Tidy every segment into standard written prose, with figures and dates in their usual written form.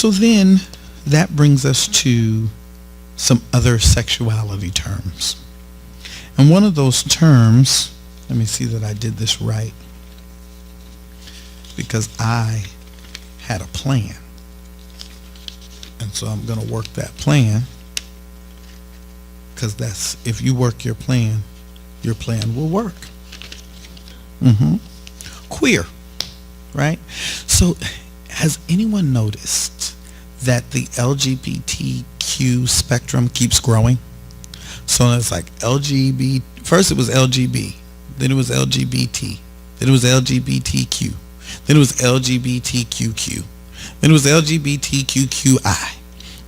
So then that brings us to some other sexuality terms. And one of those terms, let me see that I did this right, because I had a plan. And so I'm going to work that plan, because that's, if you work your plan will work. Queer, right? So has anyone noticed that the LGBTQ spectrum keeps growing? So it's like LGBT, first it was LGB, then it was LGBT, then it was LGBTQ, then it was LGBTQQ, then it was LGBTQQI,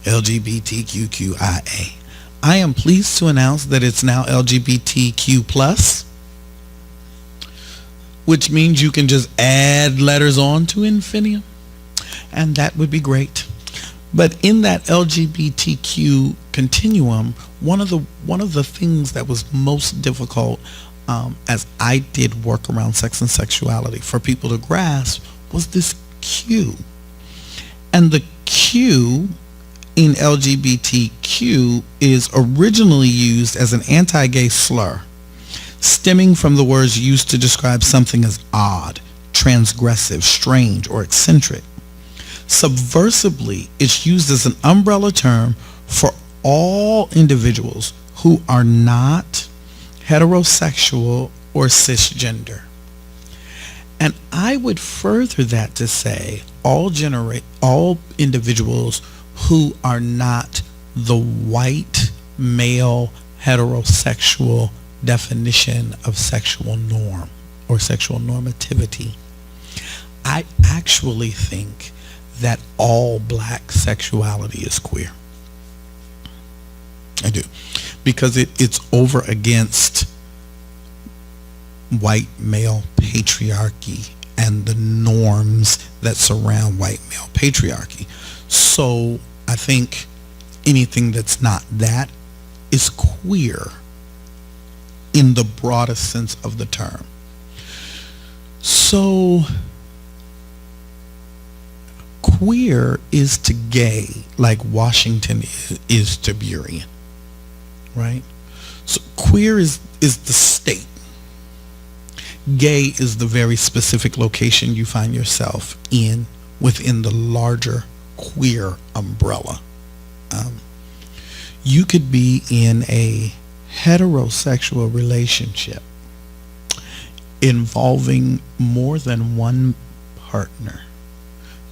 LGBTQQIA. I am pleased to announce that it's now LGBTQ plus, which means you can just add letters on to infinitum, and that would be great. But in that LGBTQ continuum, one of the things that was most difficult as I did work around sex and sexuality for people to grasp was this Q. And the Q in LGBTQ is originally used as an anti-gay slur, stemming from the words used to describe something as odd, transgressive, strange, or eccentric. Subversively, it's used as an umbrella term for all individuals who are not heterosexual or cisgender. And I would further that to say all individuals who are not the white male heterosexual definition of sexual norm or sexual normativity. I actually think that all black sexuality is queer. I do. Because it's over against white male patriarchy and the norms that surround white male patriarchy. So I think anything that's not that is queer in the broadest sense of the term. So queer is to gay like Washington is to Burien, right? So queer is the state. Gay is the very specific location you find yourself in within the larger queer umbrella. You could be in a heterosexual relationship involving more than one partner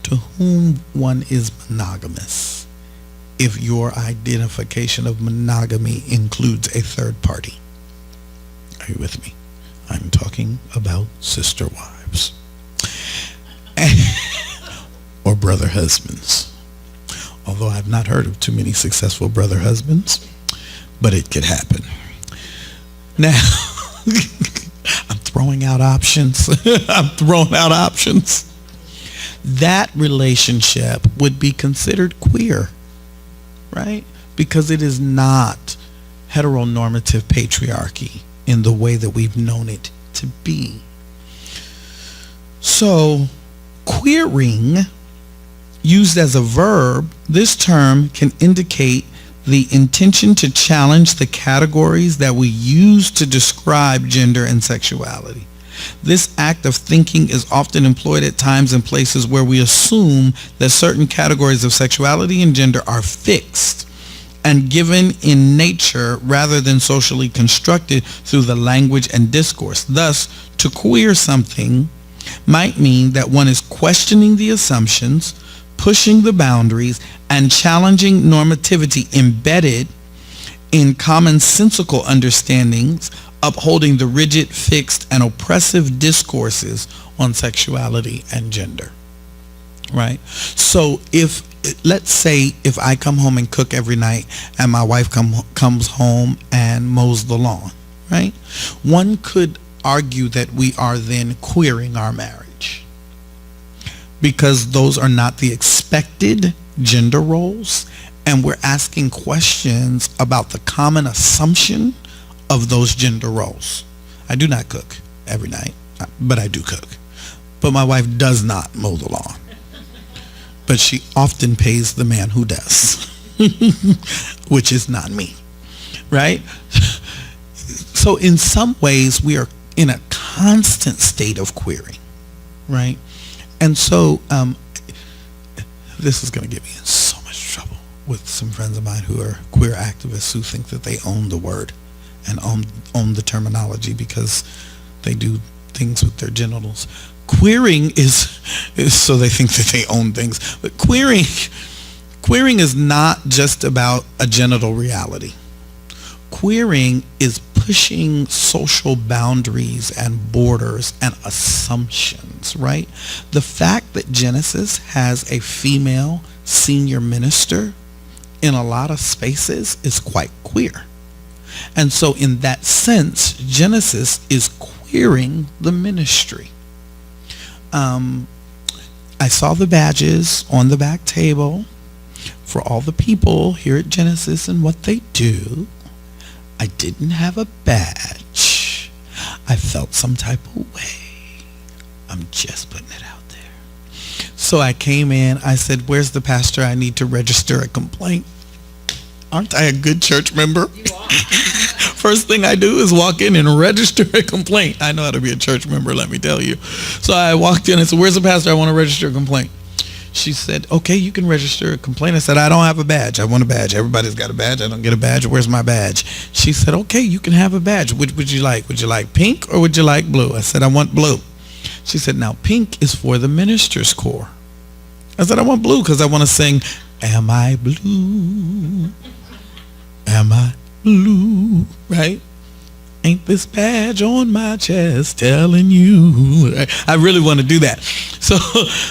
to whom one is monogamous, if your identification of monogamy includes a third party. Are you with me? I'm talking about sister wives or brother husbands. Although I've not heard of too many successful brother husbands, but it could happen. Now, I'm throwing out options. That relationship would be considered queer, right? Because it is not heteronormative patriarchy in the way that we've known it to be. So, queering, used as a verb, this term can indicate the intention to challenge the categories that we use to describe gender and sexuality. This act of thinking is often employed at times and places where we assume that certain categories of sexuality and gender are fixed and given in nature rather than socially constructed through the language and discourse. Thus, to queer something might mean that one is questioning the assumptions, pushing the boundaries, and challenging normativity embedded in commonsensical understandings, upholding the rigid, fixed, and oppressive discourses on sexuality and gender. Right? So let's say if I come home and cook every night and my wife comes home and mows the lawn, right? One could argue that we are then queering our marriage because those are not the expected gender roles, and we're asking questions about the common assumption of those gender roles. I do not cook every night, but I do cook. But my wife does not mow the lawn, but she often pays the man who does, which is not me, right? So in some ways, we are in a constant state of querying, right? And so this is going to get me in so much trouble with some friends of mine who are queer activists who think that they own the word and own the terminology because they do things with their genitals. Queering is so they think that they own things. But queering is not just about a genital reality. Queering is pushing social boundaries and borders and assumptions, right? The fact that Genesis has a female senior minister in a lot of spaces is quite queer. And so in that sense, Genesis is queering the ministry. I saw the badges on the back table for all the people here at Genesis and what they do. I didn't have a badge. I felt some type of way. I'm just putting it out there. So I came in. I said, "Where's the pastor? I need to register a complaint." Aren't I a good church member? You are. First thing I do is walk in and register a complaint. I know how to be a church member, let me tell you. So I walked in and said, "Where's the pastor? I want to register a complaint." She said, "Okay, you can register a complaint." I said, "I don't have a badge. I want a badge. Everybody's got a badge. I don't get a badge. Where's my badge?" She said, "Okay, you can have a badge. Which would you like? Would you like pink or would you like blue?" I said, "I want blue." She said, "Now pink is for the minister's corps." I said, "I want blue because I want to sing, 'Am I blue? Am I blue?'" Right? "Ain't this badge on my chest telling you?" I really want to do that.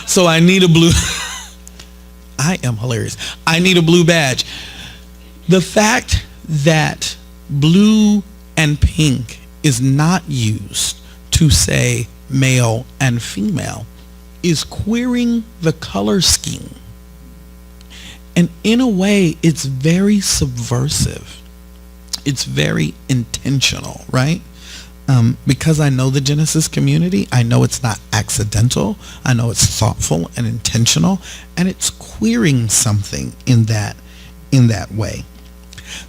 So I need a blue. I am hilarious. I need a blue badge. The fact that blue and pink is not used to say male and female is queering the color scheme. And in a way, it's very subversive. It's very intentional, right? Because I know the Genesis community, I know it's not accidental. I know it's thoughtful and intentional, and it's queering something in that way.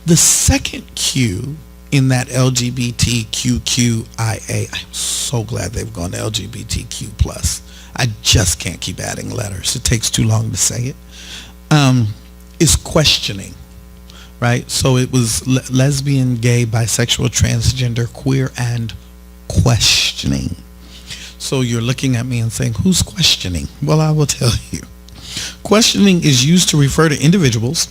The second Q in that LGBTQIA, I'm so glad they've gone to LGBTQ plus. I just can't keep adding letters. It takes too long to say it. Is questioning. Right? So it was lesbian, gay, bisexual, transgender, queer, and questioning. So you're looking at me and saying, "Who's questioning?" Well, I will tell you. Questioning is used to refer to individuals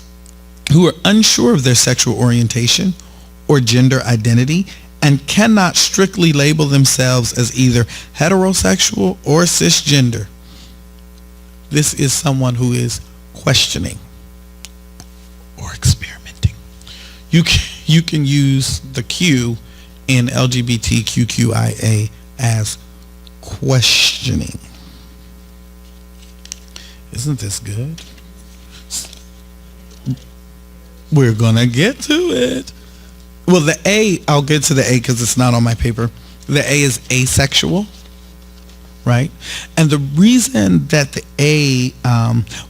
who are unsure of their sexual orientation or gender identity and cannot strictly label themselves as either heterosexual or cisgender. This is someone who is questioning or experimenting. You can use the Q in LGBTQIA as questioning. Isn't this good? We're gonna get to it. Well, the A, I'll get to the A because it's not on my paper. The A is asexual, right? And the reason that the A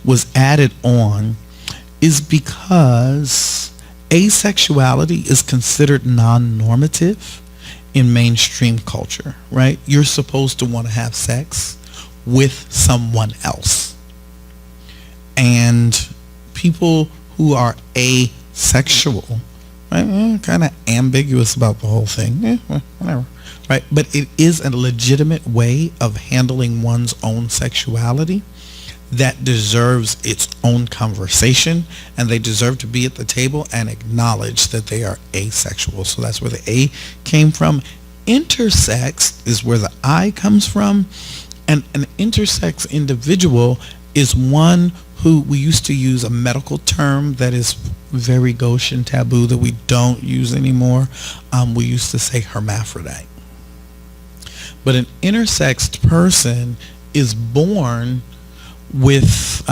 was added on is because asexuality is considered non-normative in mainstream culture, right? You're supposed to want to have sex with someone else. And people who are asexual, right, kind of ambiguous about the whole thing, whatever, right? But it is a legitimate way of handling one's own sexuality that deserves its own conversation, and they deserve to be at the table and acknowledge that they are asexual. So that's where the A came from. Intersex is where the I comes from, and an intersex individual is one who, we used to use a medical term that is very gauche and taboo that we don't use anymore. We used to say hermaphrodite. But an intersexed person is born with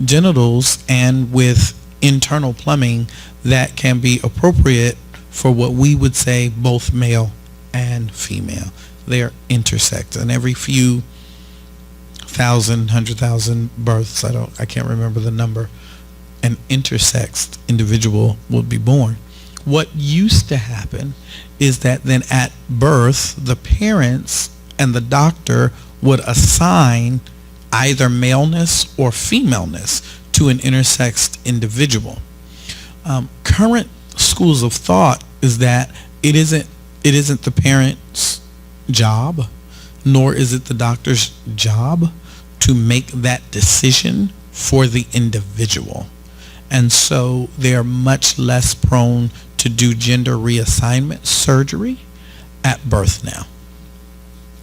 genitals and with internal plumbing that can be appropriate for what we would say both male and female. They are intersect, and every few 100,000 births, I can't remember the number, an intersexed individual would be born. What used to happen is that then at birth, the parents and the doctor would assign either maleness or femaleness to an intersexed individual. Current schools of thought is that it isn't the parent's job, nor is it the doctor's job to make that decision for the individual. And so they are much less prone to do gender reassignment surgery at birth now.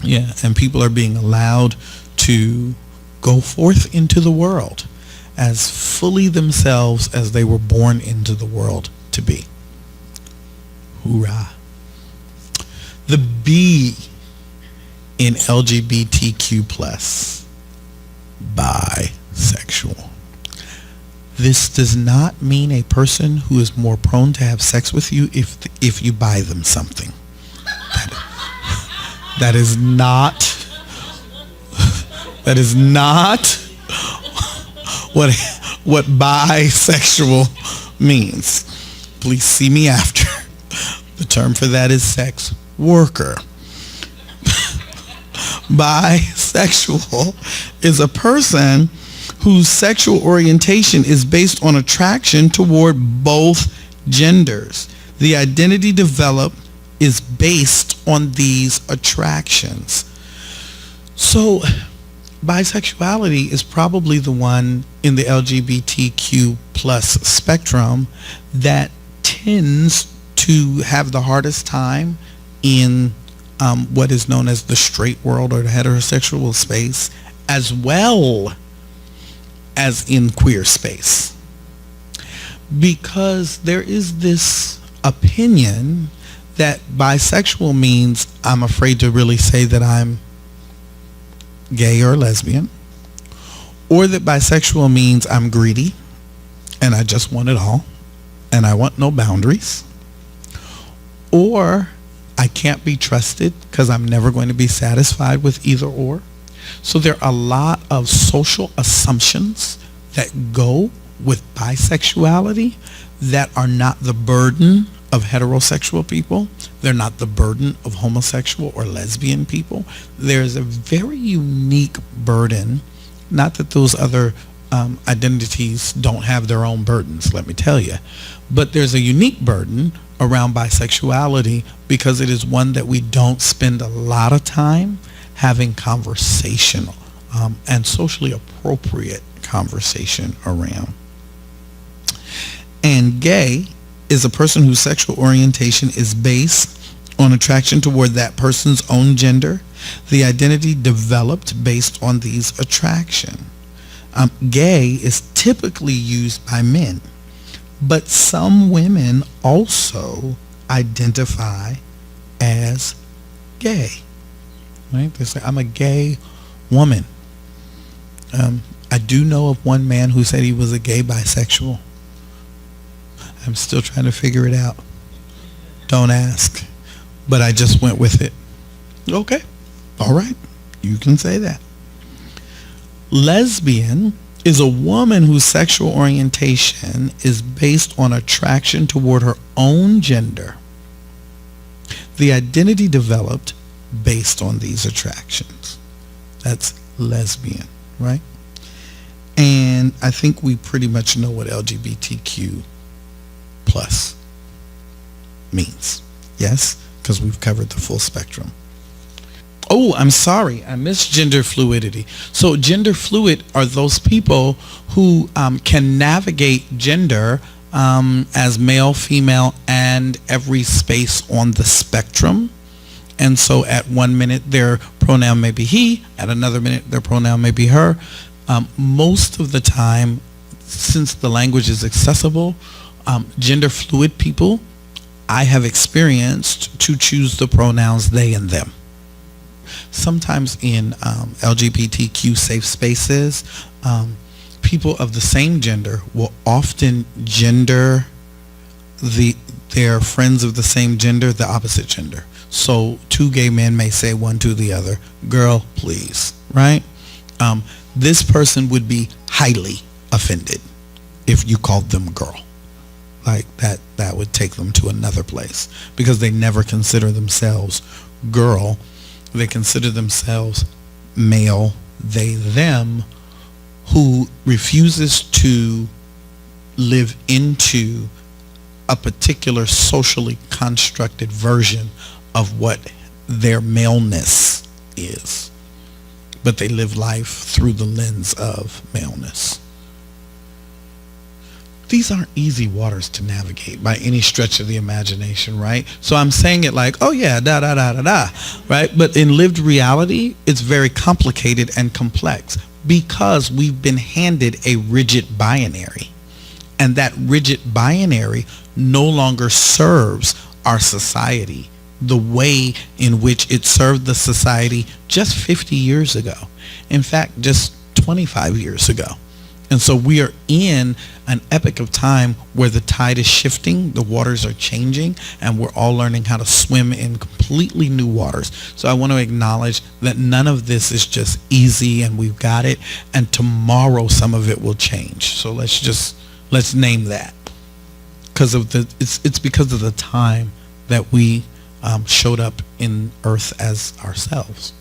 Yeah, and people are being allowed to go forth into the world as fully themselves as they were born into the world to be. Hoorah. The B in LGBTQ plus, bisexual. This does not mean a person who is more prone to have sex with you if you buy them something. That is not what bisexual means. Please see me after. The term for that is sex worker. Bisexual is a person whose sexual orientation is based on attraction toward both genders. The identity developed is based on these attractions. So bisexuality is probably the one in the LGBTQ plus spectrum that tends to have the hardest time in what is known as the straight world or the heterosexual space, as well as in queer space. Because there is this opinion that bisexual means I'm afraid to really say that I'm gay or lesbian, or that bisexual means I'm greedy and I just want it all and I want no boundaries, or I can't be trusted because I'm never going to be satisfied with either or. So there are a lot of social assumptions that go with bisexuality that are not the burden of heterosexual people. They're not the burden of homosexual or lesbian people. There's a very unique burden, not that those other identities don't have their own burdens, let me tell you, but there's a unique burden around bisexuality because it is one that we don't spend a lot of time having conversational and socially appropriate conversation around. And gay is a person whose sexual orientation is based on attraction toward that person's own gender. The identity developed based on these attraction. Gay is typically used by men, but some women also identify as gay. Right? They say, I'm a gay woman. I do know of one man who said he was a gay bisexual. I'm still trying to figure it out. Don't ask. But I just went with it. Okay. All right. You can say that. Lesbian is a woman whose sexual orientation is based on attraction toward her own gender. The identity developed based on these attractions. That's lesbian, right? And I think we pretty much know what LGBTQ plus means. Yes? Because we've covered the full spectrum. Oh, I'm sorry. I missed gender fluidity. So gender fluid are those people who can navigate gender as male, female, and every space on the spectrum. And so at one minute their pronoun may be he, at another minute their pronoun may be her. Most of the time, since the language is accessible, gender fluid people I have experienced to choose the pronouns they and them. Sometimes in LGBTQ safe spaces, people of the same gender will often gender their friends of the same gender the opposite gender. So two gay men may say one to the other, girl, please, right? This person would be highly offended if you called them girl. Like that would take them to another place, because they never consider themselves girl. They consider themselves male, they, them, who refuses to live into a particular socially constructed version of what their maleness is, but they live life through the lens of maleness. These aren't easy waters to navigate by any stretch of the imagination, right? So I'm saying it like, oh yeah, da da da da da, right? But in lived reality, it's very complicated and complex, because we've been handed a rigid binary. And that rigid binary no longer serves our society the way in which it served the society just 50 years ago. In fact, just 25 years ago. And so we are in an epoch of time where the tide is shifting, the waters are changing, and we're all learning how to swim in completely new waters. So I want to acknowledge that none of this is just easy and we've got it, and tomorrow some of it will change. So let's name that. Because of it's because of the time that we showed up in earth as ourselves.